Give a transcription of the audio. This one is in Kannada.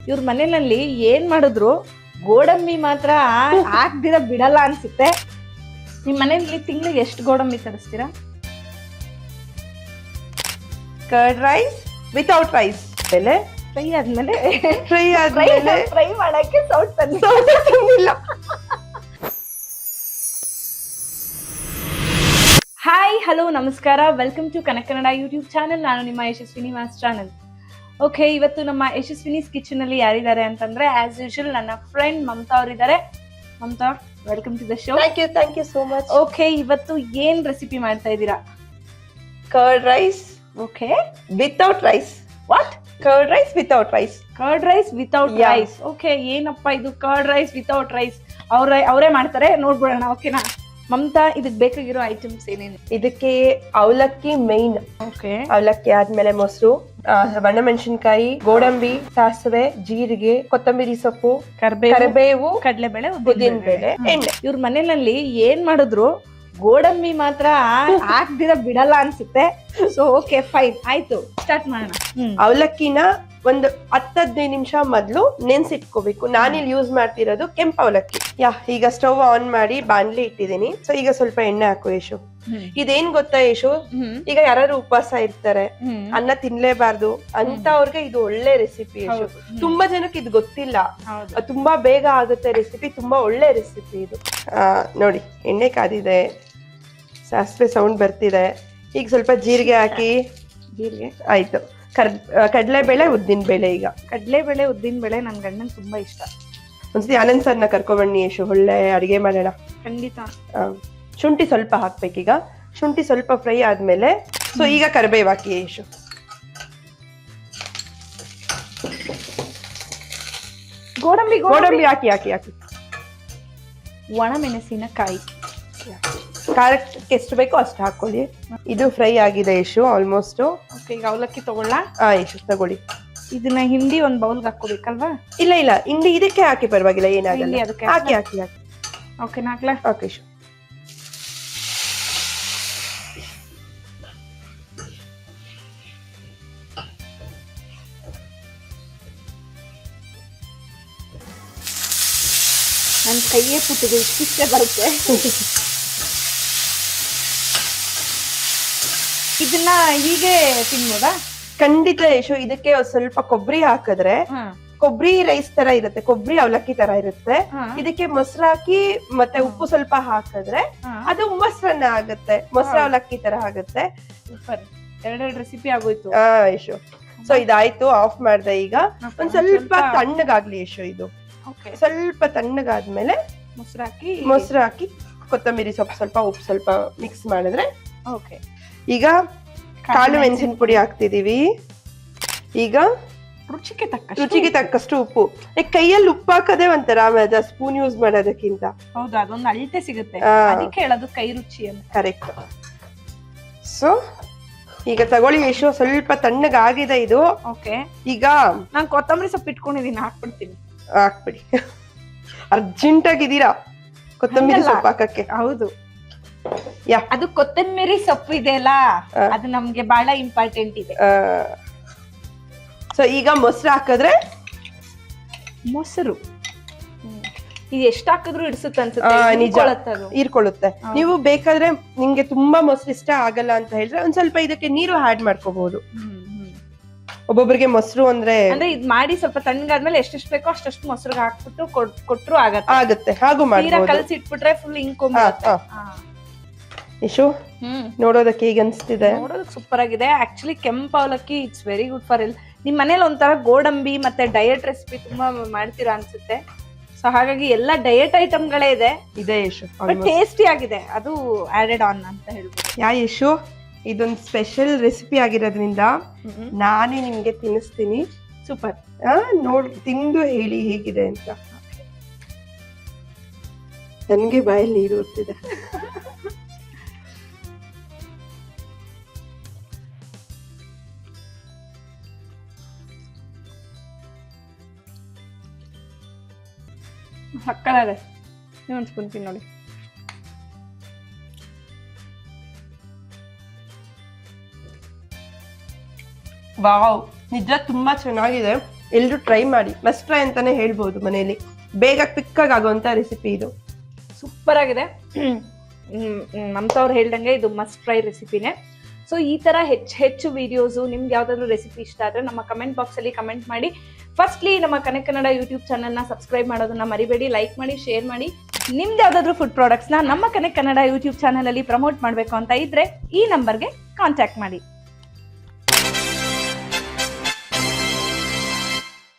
ಇವ್ರ ಮನೆಯಲ್ಲಿ ಏನ್ ಮಾಡಿದ್ರು ಗೋಡಂಬಿ ಮಾತ್ರ ಹಾಕ್ದಿರ ಬಿಡಲ್ಲ ಅನ್ಸುತ್ತೆ. ನಿಮ್ ಮನೆಯಲ್ಲಿ ತಿಂಗಳಿಗೆ ಎಷ್ಟು ಗೋಡಂಬಿ ತರಿಸ್ತೀರಾ? ಕರ್ಡ್ ರೈಸ್ ವಿತೌಟ್ ರೈಸ್ ಬೆಲೆ ಫ್ರೈ ಆದ್ಮೇಲೆ ಫ್ರೈ ಮಾಡಕ್ಕೆ ತಂದಿಲ್ಲ. ಹಾಯ್ ಹಲೋ ನಮಸ್ಕಾರ, welcome to Kannada YouTube channel. ನಾನು ನಿಮ್ಮ ಯಶಸ್ವಿನಿ ಚಾನಲ್. ಓಕೆ, ಇವತ್ತು ನಮ್ಮ ಯಶಸ್ವಿನೀಸ್ ಕಿಚನ್ ಅಲ್ಲಿ ಯಾರಿದ್ದಾರೆ ಅಂತಂದ್ರೆ ಆಸ್ ಯೂಶುವಲ್ ನನ್ನ ಫ್ರೆಂಡ್ ಮಮತಾ ಅವರಿದ್ದಾರೆ. Mamata, welcome to the show. Thank you so much. Okay, ಇವತ್ತು ಏನ್ ರೆಸಿಪಿ ಮಾಡ್ತಾ ಇದ್ದೀರಾ? Curd rice okay, without rice. What? Curd rice without rice. Curd rice without rice. Okay, ಏನಪ್ಪ ಇದು ಕರ್ಡ್ ರೈಸ್ ವಿತೌಟ್ ರೈಸ್? ಅವರೇ ಮಾಡ್ತಾರೆ, ನೋಡ್ಬಿಡೋಣ. ಓಕೆನಾ ಮಮತಾ, ಇದಕ್ ಬೇಕಾಗಿರೋ ಐಟಮ್ಸ್ ಏನೇನು? ಇದಕ್ಕೆ ಅವಲಕ್ಕಿ ಮೇನ್. ಓಕೆ, ಅವಲಕ್ಕಿ ಆದ್ಮೇಲೆ ಮೊಸರು, ಒಣಮೆಣಸಿನಕಾಯಿ, ಗೋಡಂಬಿ, ಸಾಸಿವೆ, ಜೀರಿಗೆ, ಕೊತ್ತಂಬರಿ ಸೊಪ್ಪು, ಕರಿಬೇವು, ಕಡಲೆಬೇಳೆ, ಉದ್ದಿನಬೇಳೆ, ಎಣ್ಣೆ. ಇವ್ರ ಮನೆಯಲ್ಲಿ ಏನ್ ಮಾಡಿದ್ರು ಗೋಡಂಬಿ ಮಾತ್ರ ಹಾಕ್ದಿರ ಬಿಡಲ್ಲ ಅನ್ಸುತ್ತೆ. ಸೊ ಓಕೆ, ಫೈನ್, ಆಯ್ತು, ಸ್ಟಾರ್ಟ್ ಮಾಡೋಣ. ಅವಲಕ್ಕಿನ ಒಂದು 10-15 ನಿಮಿಷ ಮೊದ್ಲು ನೆನ್ಸಿಟ್ಕೋಬೇಕು. ನಾನಿಲ್ಲಿ ಯೂಸ್ ಮಾಡ್ತಿರೋದು ಕೆಂಪು ಅವಲಕ್ಕಿ. ಈಗ ಸ್ಟವ್ ಆನ್ ಮಾಡಿ ಬಾಣ್ಲಿ ಇಟ್ಟಿದ್ದೀನಿ. ಸೊ ಈಗ ಸ್ವಲ್ಪ ಎಣ್ಣೆ ಹಾಕು ಯಶು. ಇದೇನ್ ಗೊತ್ತಾ ಯಶು, ಈಗ ಯಾರು ಉಪವಾಸ ಇರ್ತಾರೆ, ಅನ್ನ ತಿನ್ಲೇಬಾರ್ದು ಅಂತವ್ರಿಗೆ ಇದು ಒಳ್ಳೆ ರೆಸಿಪಿ ಯಶು. ತುಂಬಾ ಜನಕ್ಕೆ ಇದು ಗೊತ್ತಿಲ್ಲ. ತುಂಬಾ ಬೇಗ ಆಗುತ್ತೆ ರೆಸಿಪಿ, ತುಂಬಾ ಒಳ್ಳೆ ರೆಸಿಪಿ ಇದು. ನೋಡಿ, ಎಣ್ಣೆ ಕಾದಿದೆ, ಸಾಸಿವೆ ಸೌಂಡ್ ಬರ್ತಿದೆ. ಈಗ ಸ್ವಲ್ಪ ಜೀರಿಗೆ ಹಾಕಿ. ಜೀರಿಗೆ ಆಯ್ತು. ಕಡಲೆಬೇಳೆ, ಉದ್ದಿನ ಬೇಳೆ. ಈಗ ಕಡಲೆಬೇಳೆ, ಉದ್ದಿನ ಬೇಳೆ ನನ್ ಗಂಡಂಗ್ ತುಂಬಾ ಇಷ್ಟ. ಒಂದ್ಸತಿ ಆನಂದ್ ಸರ್ನ ಕರ್ಕೊಂಬಣ್ಣಿ ಯಶು, ಒಳ್ಳೆ ಅಡಿಗೆ ಮಾಡೋಣ. ಖಂಡಿತ. ಶುಂಠಿ ಸ್ವಲ್ಪ ಹಾಕ್ಬೇಕೀಗ. ಶುಂಠಿ ಸ್ವಲ್ಪ ಫ್ರೈ ಆದ್ಮೇಲೆ ಸೊ ಈಗ ಕರಿಬೇವು ಹಾಕಿ ಯಶು. ಗೋಡಂಬಿ ಹಾಕಿ. ಒಣ ಮೆಣಸಿನಕಾಯಿ ಖಾರಕ್ಕೆ ಎಷ್ಟು ಬೇಕೋ ಅಷ್ಟು ಹಾಕೊಳ್ಳಿ. ಇದು ಫ್ರೈ ಆಗಿದೆ ಯಶು, ಆಲ್ಮೋಸ್ಟ್. ಓಕೆ, ಈಗ ಅವಲಕ್ಕಿ ತಗೊಳ್ಳ? ಯಶು ತಗೊಳ್ಳಿ. ಇದನ್ನ ಹಿಂಡಿ ಒಂದ್ ಬೌಲ್ಗೆ ಹಾಕೋಬೇಕಲ್ವಾ? ಇಲ್ಲ, ಹಿಂಡಿ ಇದಕ್ಕೆ ಹಾಕಿ, ಪರವಾಗಿಲ್ಲ, ಏನಾಗಲ್ಲ. ಅದಕ್ಕೆ ಹಾಕಿ. ಓಕೆ, ನಾಕ್ಲಾ? ಓಕೆ ಯಶು. ನನ್ ಕೈಯೇ ಪುಟ್ಟಿದೆ, ಇಷ್ಟೇ ಬರುತ್ತೆ. ಇದನ್ನ ಹೀಗೆ ತಿನ್ಬೋದಾ? ಖಂಡಿತ ಯಶು. ಇದಕ್ಕೆ ಸ್ವಲ್ಪ ಕೊಬ್ಬರಿ ಹಾಕಿದ್ರೆ ಕೊಬ್ಬರಿ ರೈಸ್ ತರ ಇರುತ್ತೆ, ಕೊಬ್ಬರಿ ಅವಲಕ್ಕಿ ತರ ಇರುತ್ತೆ. ಇದಕ್ಕೆ ಮೊಸರು ಹಾಕಿ ಮತ್ತೆ ಉಪ್ಪು ಸ್ವಲ್ಪ ಹಾಕಿದ್ರೆ ಅದು ಮೊಸರನ್ನ ಆಗುತ್ತೆ, ಮೊಸರು ಅವಲಕ್ಕಿ ತರ ಆಗುತ್ತೆ. ಸೂಪರ್, ಎರಡೆರಡು ರೆಸಿಪಿ ಆಗೋಯ್ತು. ಯಶು, ಸೊ ಇದಾಯ್ತು, ಆಫ್ ಮಾಡ್ದೆ. ಈಗ ಒಂದ್ ಸ್ವಲ್ಪ ತಣ್ಣಗಾಗ್ಲಿ ಯಶು. ಇದು ಸ್ವಲ್ಪ ತಣ್ಣಗಾದ್ಮೇಲೆ ಮೊಸರು ಹಾಕಿ ಕೊತ್ತಂಬರಿ ಸೊಪ್ಪು ಸ್ವಲ್ಪ, ಉಪ್ಪು ಸ್ವಲ್ಪ ಮಿಕ್ಸ್ ಮಾಡಿದ್ರೆ ಓಕೆ. ಈಗ ಕಾಳು ಮೆಣಸಿನ ಪುಡಿ ಹಾಕ್ತಿದೀವಿ. ಈಗ ರುಚಿಗೆ ತಕ್ಕಷ್ಟು ಉಪ್ಪು. ಕೈಯಲ್ಲಿ ಉಪ್ಪು ಹಾಕದೆ ಒಂಥರ ಮಜಾ, ಸ್ಪೂನ್ ಯೂಸ್ ಮಾಡೋದಕ್ಕಿಂತ. ಹೌದು, ಅದೊಂದು ಅಳತೆ ಸಿಗುತ್ತೆ, ಅದಕ್ಕೆ ಹೇಳೋದು ಕೈ ರುಚಿ ಅಂತ. ಕರೆಕ್ಟ್. ಸೊ ಈಗ ತಗೊಳ್ಳಿ ಯಶು, ಸ್ವಲ್ಪ ತಣ್ಣಗಾಗಿದೆ ಇದು. ಓಕೆ, ಈಗ ನಾನ್ ಕೊತ್ತಂಬರಿ ಸೊಪ್ಪು ಇಟ್ಕೊಂಡಿದೀನಿ, ಹಾಕ್ಬಿಡ್ತೀನಿ. ಹಾಕ್ಬಿಡಿ. ಅರ್ಜೆಂಟ್ ಆಗಿದ್ದೀರಾ ಕೊತ್ತಂಬರಿ ಸೊಪ್ಪು ಹಾಕಕ್ಕೆ? ಹೌದು, ಅದು ಕೊತ್ತಂಬರಿ ಸೊಪ್ಪು ಇದೆಯಲ್ಲ, ಅದು ನಮ್ಗೆ ಬಹಳ ಇಂಪಾರ್ಟೆಂಟ್ ಇದೆ. ಸೊ ಈಗ ಮೊಸರು ಹಾಕಿದ್ರೆ, ಮೊಸರು ಇದು ಎಷ್ಟು ಹಾಕಿದ್ರು ಇಡ್ಸುತ್ತೆ ಅನ್ಸುತ್ತೆ, ಹೀರ್ಕೊಳ್ಳುತ್ತೆ. ನೀವು ಬೇಕಾದ್ರೆ ನಿಮ್ಗೆ ತುಂಬಾ ಮೊಸರು ಇಷ್ಟ ಆಗಲ್ಲ ಅಂತ ಹೇಳಿದ್ರೆ ಒಂದ್ ಸ್ವಲ್ಪ ಇದಕ್ಕೆ ನೀರು ಆಡ್ ಮಾಡ್ಕೋಬಹುದು. ಒಬ್ಬೊಬ್ಬರಿಗೆ ಮೊಸರು ಅಂದ್ರೆ ಇದ್ ಮಾಡಿ ಸ್ವಲ್ಪ ತಣ್ಣಗಾದ್ಮೇಲೆ ಎಷ್ಟೆಷ್ಟು ಬೇಕೋ ಅಷ್ಟಷ್ಟು ಮೊಸರು ಹಾಕ್ಬಿಟ್ಟು ಕೊಟ್ರು ಆಗತ್ತೆ. ಹಾಗೂ ಕಲ್ಸಿ ಇಟ್ಬಿಟ್ರೆ ಫುಲ್ ಇಂಕೊಂಬರುತ್ತೆ. ಯಶು, ನೋಡೋದಕ್ಕೆ ಈಗ ಅನ್ಸ್ತಿದೆ? ನೋಡೋದಕ್ಕೆ ಸೂಪರ್ ಆಗಿದೆ. ಆಕ್ಚುಲಿ ಕೆಂಪು ಅವಲಕ್ಕಿ it's very good for health. ನಿಮ್ ಮನೇಲಿ ಒಂಥರ ಗೋಡಂಬಿ ಮತ್ತೆ ಡಯಟ್ ರೆಸಿಪಿ ತುಂಬಾ ಮಾಡ್ತೀರಾ ಅನ್ಸುತ್ತೆ. ಸೊ ಹಾಗಾಗಿ ಎಲ್ಲಾ ಡಯಟ್ ಐಟಮ್ಗಳೇ ಇದೆ ಯಶು, ಟೇಸ್ಟಿ ಆಗಿದೆ, ಅದು ಆಡೆಡ್ ಆನ್ ಅಂತ ಹೇಳ್ಬೋದು. ಯಶು, ಇದೊಂದು ಸ್ಪೆಷಲ್ ರೆಸಿಪಿ ಆಗಿರೋದ್ರಿಂದ ನಾನೇ ನಿಮ್ಗೆ ತಿನ್ನಿಸ್ತೀನಿ. ಸೂಪರ್. ತಿಂದು ಹೇಳಿ ಹೇಗಿದೆ ಅಂತ. ನನ್ಗೆ ಬಾಯಲ್ಲಿ ನೀರು ಬರ್ತಿದೆ. ಸಕ್ಕತ್ತಾಗಿದೆ. ಇನ್ನೊಂದು ಸ್ಪೂನ್ ತಿನ್ ನೋಡಿ. ವಾವ್, ನಿಜ ತುಂಬಾ ಚೆನ್ನಾಗಿದೆ. ಎಲ್ರು ಟ್ರೈ ಮಾಡಿ, ಮಸ್ಟ್ ಟ್ರೈ ಅಂತಾನೆ ಹೇಳ್ಬೋದು. ಮನೆಯಲ್ಲಿ ಬೇಗ ಕ್ವಿಕ್ ಆಗಿ ಆಗುವಂತ ರೆಸಿಪಿ ಇದು. ಸೂಪರ್ ಆಗಿದೆ. ಮಮತಾ ಅವ್ರು ಹೇಳ್ದಂಗೆ ಇದು ಮಸ್ಟ್ ಟ್ರೈ ರೆಸಿಪಿನೇ. ಸೊ ಈ ತರ ಹೆಚ್ಚು ವಿಡಿಯೋಸು ನಿಮ್ಗೆ ಯಾವ್ದಾದ್ರು ರೆಸಿಪಿ ಇಷ್ಟ ಆದ್ರೆ ನಮ್ಮ ಕಮೆಂಟ್ ಬಾಕ್ಸ್ ಅಲ್ಲಿ ಕಮೆಂಟ್ ಮಾಡಿ. ಫಸ್ಟ್ಲಿ ನಮ್ಮ ಕನ್ನಡ ಯೂಟ್ಯೂಬ್ ಚಾನಲ್ನ ಸಬ್ಸ್ಕ್ರೈಬ್ ಮಾಡೋದನ್ನ ಮರಿಬೇಡಿ, ಲೈಕ್ ಮಾಡಿ, ಶೇರ್ ಮಾಡಿ. ನಿಮ್ದು ಯಾವ್ದಾದ್ರು ಫುಡ್ ಪ್ರಾಡಕ್ಟ್ಸ್ನ ನಮ್ಮ ಕನ್ನಡ ಯೂಟ್ಯೂಬ್ ಚಾನಲ್ ಅಲ್ಲಿ ಪ್ರಮೋಟ್ ಮಾಡಬೇಕು ಅಂತ ಇದ್ರೆ ಈ ನಂಬರ್ಗೆ ಕಾಂಟ್ಯಾಕ್ಟ್ ಮಾಡಿ.